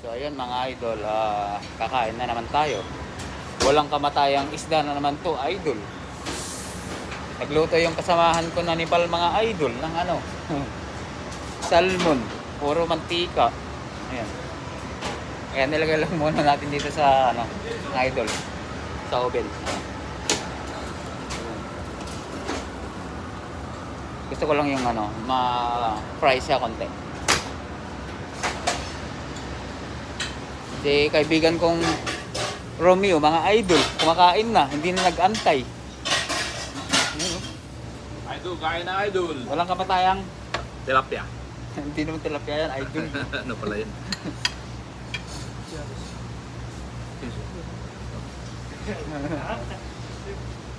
So ayun mga idol, kakain na naman tayo. Walang kamatayang isda na naman to, idol. Nagluto yung kasamahan ko na Nepal mga idol ng ano, salmon, puro mantika. Ayan. Kaya nilagay lang muna natin dito sa ano, idol, sa oven. Gusto ko lang yung ano, ma-fry siya konti. Si kaibigan kong Romeo, mga idol, kumakain na, hindi na nag-antay. Idol, kain na idol. Walang kapatayang. Tilapia. Hindi naman tilapia yan, idol. Ano pala yun?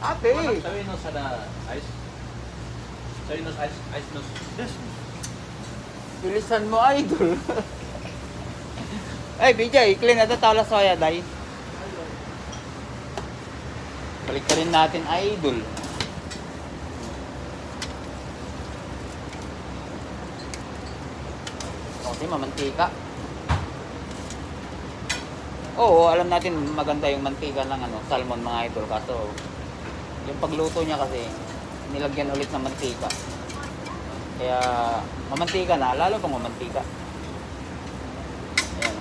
Ate! Sabi no sa ice. Sabi no ice no. Yes. Bilisan mo, idol. Ay, BJ, clean na ito tawla soya, day. Balik ka rin natin, idol. Okay, mamantika. Oo, alam natin maganda yung mantika ng ano, salmon mga idol. Kaso, yung pagluto niya kasi, nilagyan ulit ng mantika. Kaya, mamantika na, lalo pang mamantika. Ayan.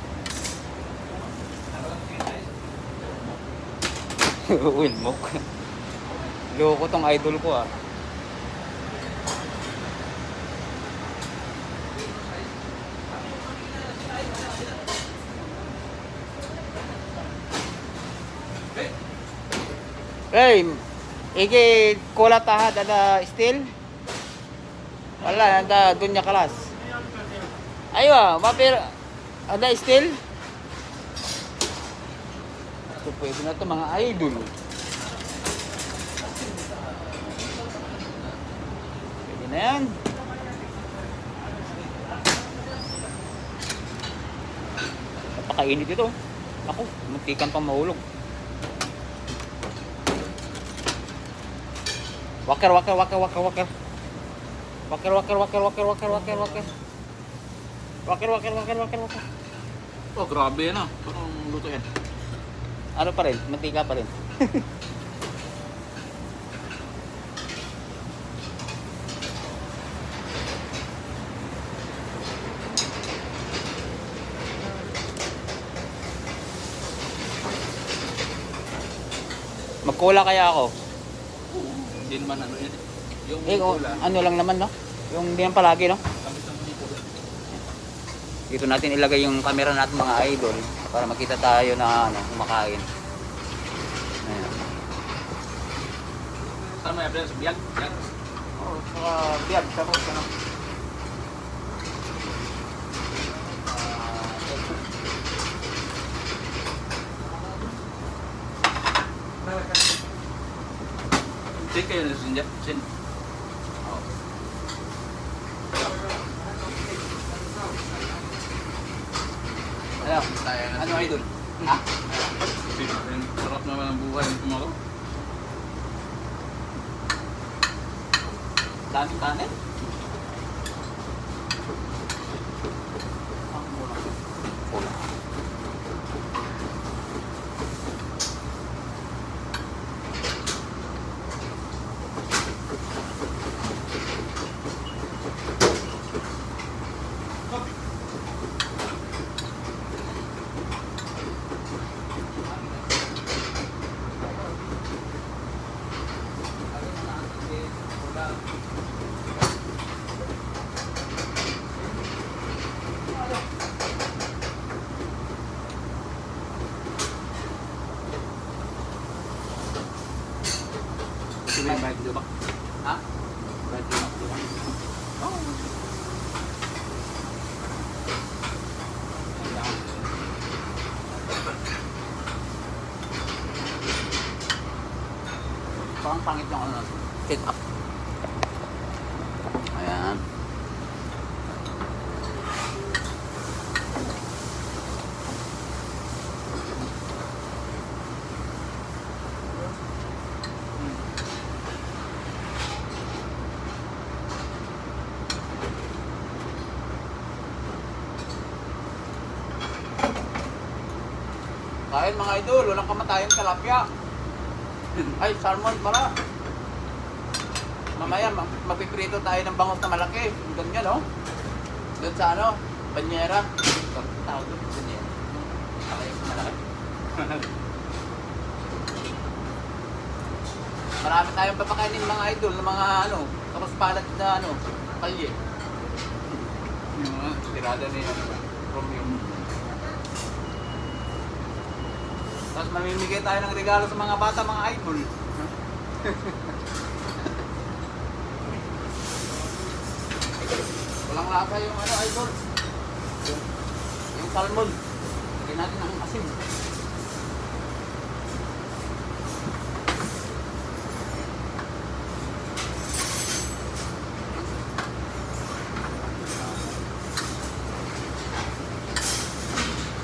Wilmok. Loko tong idol ko ah. Hey, iki kulat tahad ada steel? Wala, ada dunya kelas. Ayo, mapir ada steel? Ito pwede na to mga idol. Pwede na yan. Napakainit ito. Ako, muntikan pang mahulog. Wakar. Oh, grabe yan ah. Parang luto yan. Ano pa rin? Mantika pa rin. Magkula kaya ako? Hindi naman ano yan. Yung Ano lang naman, no? Yung hindi yan palagi, no? Tamis ng pula. Dito natin ilagay yung camera natin mga idol para makita tayo na ano, kumakain. Ayan. Saan mo yan? Sa biyag? Biyag. Oh, saka biyag, tapos ano. Sin kayo na sin. Sin. Ano idol? Ha? Sarap naman ang buhay ng tumako. Daming kanin? Kulang. May bike di ba? Ha? Bike di ba? Parang pangit yung ano, sit up. Ayan. Kain mga idol, walang kamatayan tilapia. Ay, salmon pala. Mamaya, magpiprito tayo ng bangos na malaki. Ganyan, no? Doon sa ano, banyera. Tawag doon, banyera. Malaki yung malaki. Marami tayong papakainin mga idol ng mga ano, tapos palat na ano, kalye. Yung mga tirada na yun, from yung... Tapos mamimigay tayo ng regalo sa mga bata, mga idol. Walang lasa yung ano, idol. Yung salmon. Lagyan natin ang asin.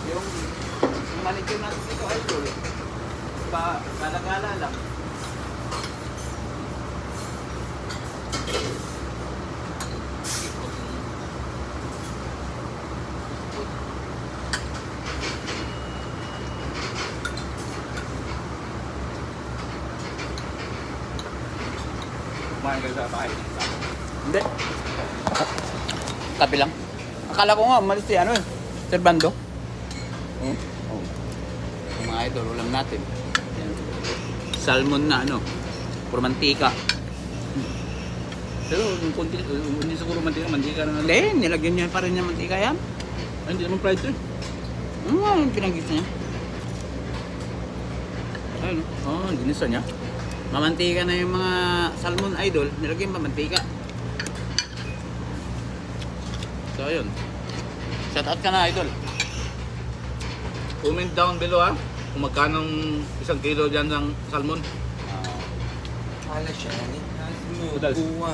Yung manicure natin dito, idol. Gala-gala lang. Kumain ka sa bahay. Hindi. Tabi lang. Akala ko nga, umalis si ano eh. Servando. Oh. Yung mga idol, ulam natin. Yan. Salmon na ano. Puro mantika. Pero yung konti, hindi siguro mantika na ano. Hindi, nilagyan niya pa rin yung mantika yan. Ay, hindi naman fried to eh. Ano nga yung pinagisa niya? Ayun. Oo, ginisa niya. Mamantika na yung mga salmon idol. Nilagyan pa mantika. So, ayun. Shout out ka na, idol. Comment down below ha. Kung magkano 1 kilo dyan ng salmon. علشان Udal. النبوة